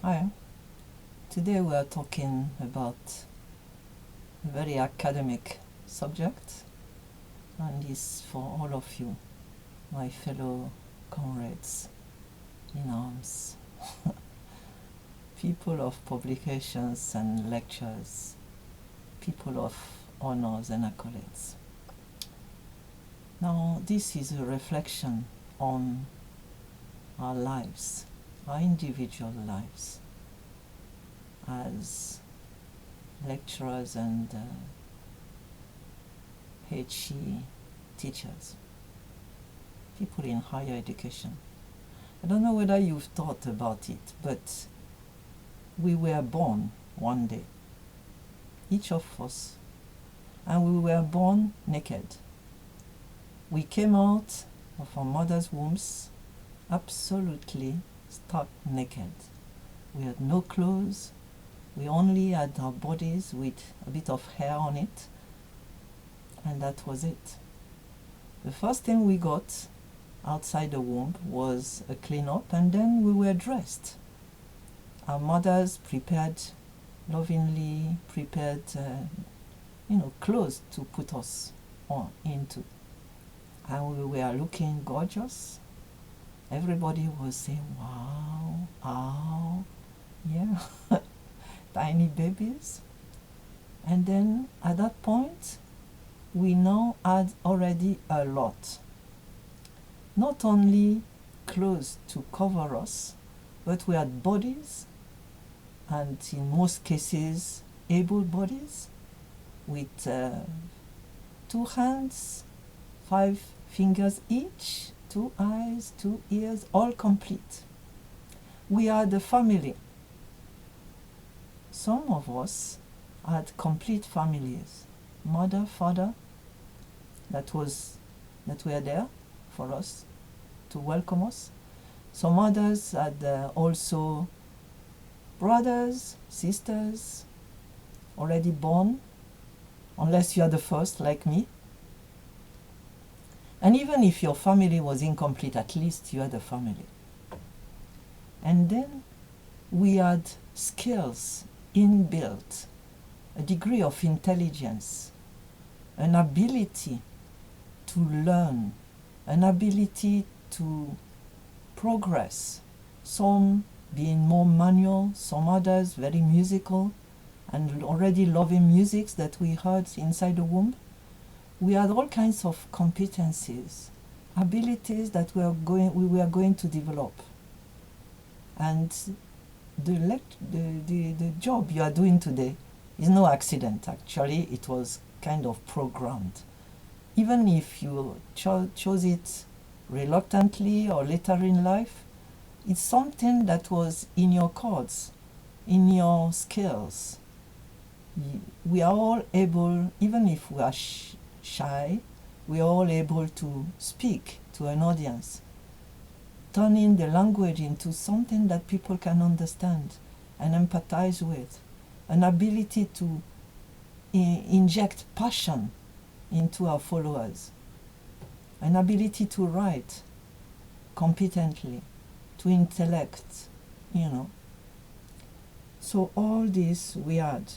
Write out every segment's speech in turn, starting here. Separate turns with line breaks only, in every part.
Hi, today we are talking about a very academic subject, and it's for all of you, my fellow comrades in arms, people of publications and lectures, people of honors and accolades. Now, this is a reflection on our lives, our individual lives, as lecturers and HE teachers, people in higher education. I don't know whether you've thought about it, but we were born one day, each of us, and we were born naked. We came out of our mother's wombs absolutely stark naked. We had no clothes. We only had our bodies with a bit of hair on it, and that was it. The first thing we got outside the womb was a clean-up, and then we were dressed. Our mothers lovingly prepared, clothes to put us into. And we were looking gorgeous. Everybody was saying, wow, ow, yeah. Tiny babies. And then at that point, we now had already a lot. Not only clothes to cover us, but we had bodies, and in most cases, able bodies with 2 hands, 5 fingers each, 2 eyes, 2 ears, all complete. We are the family. Some of us had complete families, mother, father, that were there for us to welcome us. Some others had also brothers, sisters, already born, unless you are the first like me. And even if your family was incomplete, at least you had a family. And then we had skills inbuilt, a degree of intelligence, an ability to learn, an ability to progress, some being more manual, some others very musical, and already loving music that we heard inside the womb. We had all kinds of competencies, abilities that we were going to develop. And the job you are doing today is no accident. Actually, it was kind of programmed. Even if you chose it reluctantly or later in life, it's something that was in your cards, in your skills. We are all able, even if we are shy, we are all able to speak to an audience, turning the language into something that people can understand and empathize with, an ability to inject passion into our followers, an ability to write competently, to intellect, So all this we had.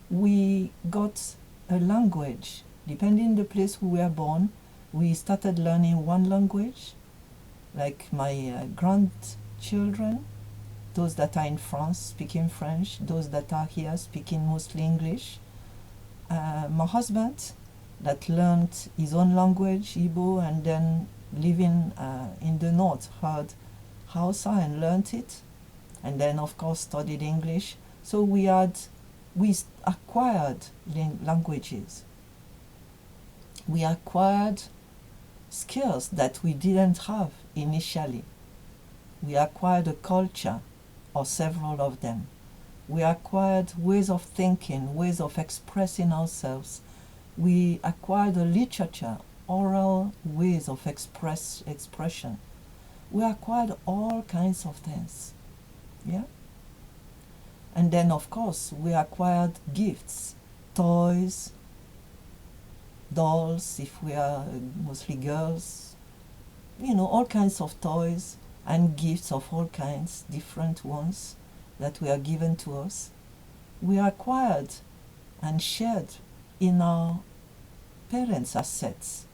We got a language. Depending on the place we were born, we started learning one language, like my grandchildren, those that are in France speaking French, those that are here speaking mostly English. My husband that learned his own language, Igbo, and then living in the north, heard Hausa and learned it, and then of course studied English. So we acquired languages. We acquired skills that we didn't have initially. We acquired a culture, or several of them. We acquired ways of thinking, ways of expressing ourselves. We acquired a literature, oral ways of expression. We acquired all kinds of things. Yeah? And then, of course, we acquired gifts, toys, dolls, if we are mostly girls, all kinds of toys and gifts of all kinds, different ones. that were given to us, we acquired and shared in our parents' assets.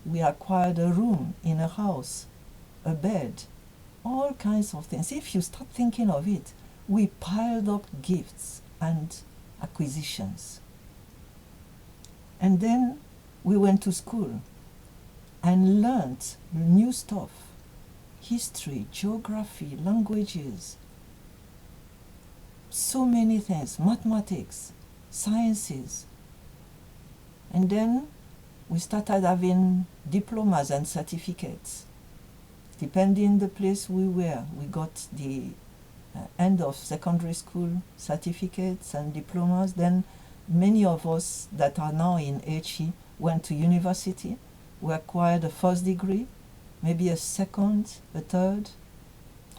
We acquired a room in a house, a bed, all kinds of things. If you start thinking of it, we piled up gifts and acquisitions. And then we went to school and learned new stuff: history, geography, languages, so many things, mathematics, sciences. And then we started having diplomas and certificates. Depending the place we were, we got the end of secondary school certificates and diplomas. Then many of us that are now in HE went to university. We acquired a first degree, maybe a second, a third.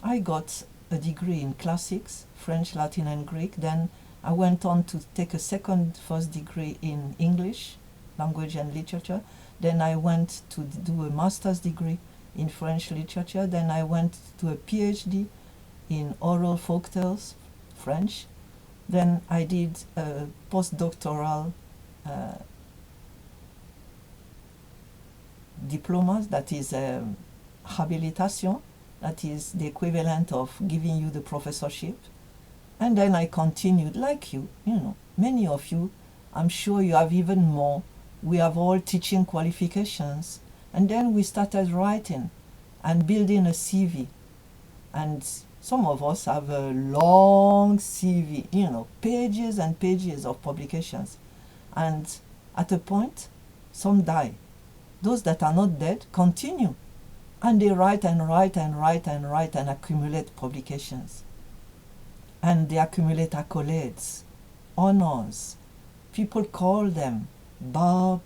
I got a degree in classics, French, Latin, and Greek. Then I went on to take a first degree in English, language and literature. Then I went to do a master's degree in French literature. Then I went to a PhD in oral folktales, French. Then I did a postdoctoral diplomas, that is habilitation, that is the equivalent of giving you the professorship. And then I continued, like you know, many of you, I'm sure you have even more. We have all teaching qualifications. And then we started writing and building a CV. And some of us have a long CV, you know, pages and pages of publications. And at a point, some die. Those that are not dead continue. And they write and write and write and write and accumulate publications. And they accumulate accolades, honors. People call them, bow,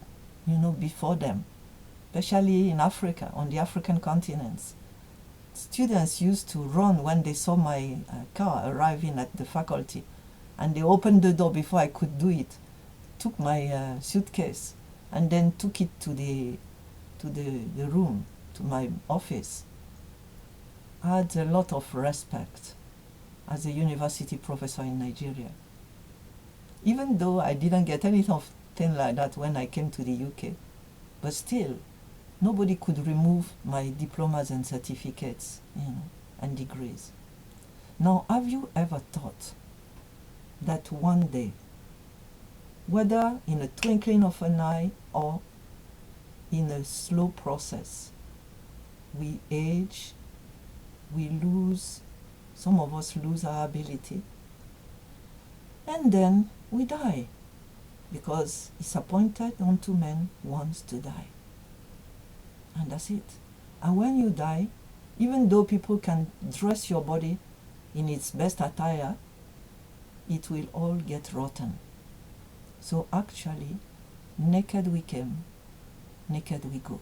you know, before them, especially in Africa, on the African continents. Students used to run when they saw my car arriving at the faculty, and they opened the door before I could do it, took my suitcase, and then took it to the room, to my office. I had a lot of respect as a university professor in Nigeria. Even though I didn't get anything like that when I came to the UK, but still, nobody could remove my diplomas and certificates, you know, and degrees. Now, have you ever thought that one day, whether in a twinkling of an eye or in a slow process, we age, we lose, some of us lose our ability, and then we die, because it's appointed unto men once to die. And that's it. And when you die, even though people can dress your body in its best attire, it will all get rotten. So actually, naked we came, naked we go.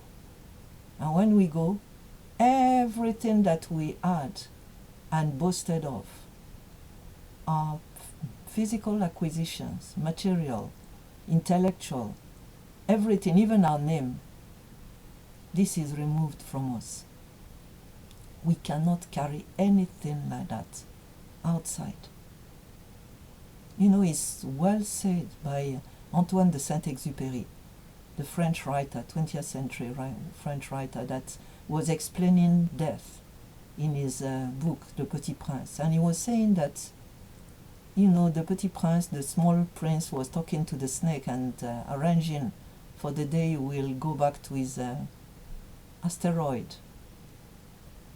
And when we go, everything that we had and boasted of, our physical acquisitions, material, intellectual, everything, even our name, this is removed from us. We cannot carry anything like that outside. You know, it's well said by Antoine de Saint-Exupéry, the French writer, 20th century French writer, that was explaining death in his book, Le Petit Prince. And he was saying that, you know, the Petit Prince, the small prince, was talking to the snake and arranging for the day he will go back to his asteroid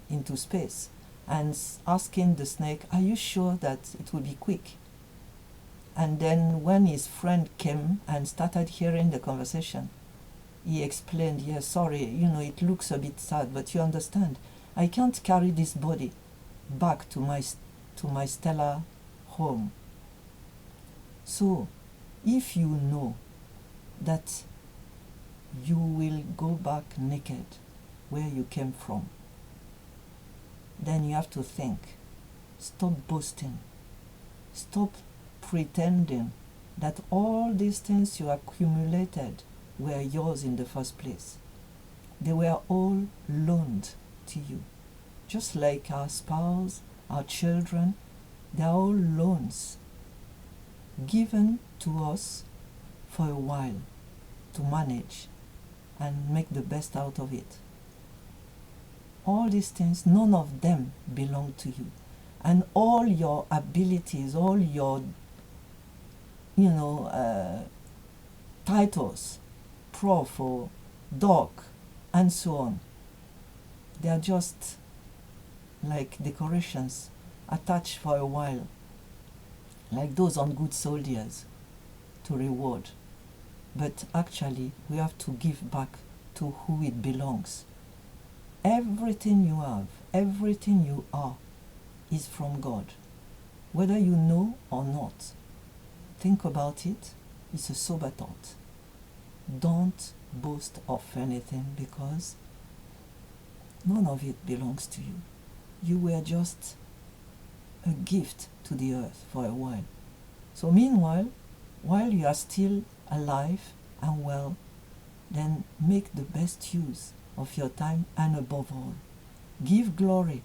into space, and asking the snake, are you sure that it will be quick? And then when his friend came and started hearing the conversation, he explained, yes, sorry, you know, it looks a bit sad, but you understand, I can't carry this body back to my stellar home. So, if you know that you will go back naked where you came from, then you have to think, stop boasting, stop pretending that all these things you accumulated were yours in the first place. They were all loaned to you. Just like our spouse, our children, They are all loans given to us for a while to manage and make the best out of it. All these things, none of them belong to you. And all your abilities, all your, titles, prof or doc, and so on, they are just like decorations attached for a while, like those on good soldiers to reward. But actually, we have to give back to who it belongs. Everything you have, everything you are, is from God. Whether you know or not, think about it. It's a sober thought. Don't boast of anything, because none of it belongs to you. You were just a gift to the earth for a while. So meanwhile, while you are still alive and well, then make the best use of your time, and above all, give glory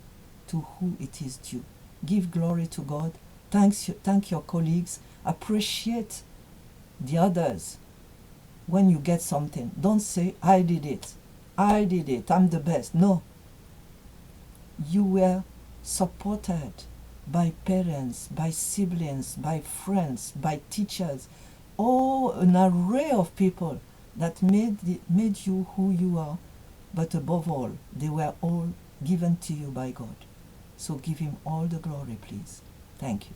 to who it is due. Give glory to God. Thank your colleagues. Appreciate the others when you get something. Don't say, I did it, I'm the best. No. You were supported by parents, by siblings, by friends, by teachers, an array of people that made you who you are. But above all, they were all given to you by God. So give him all the glory, please. Thank you.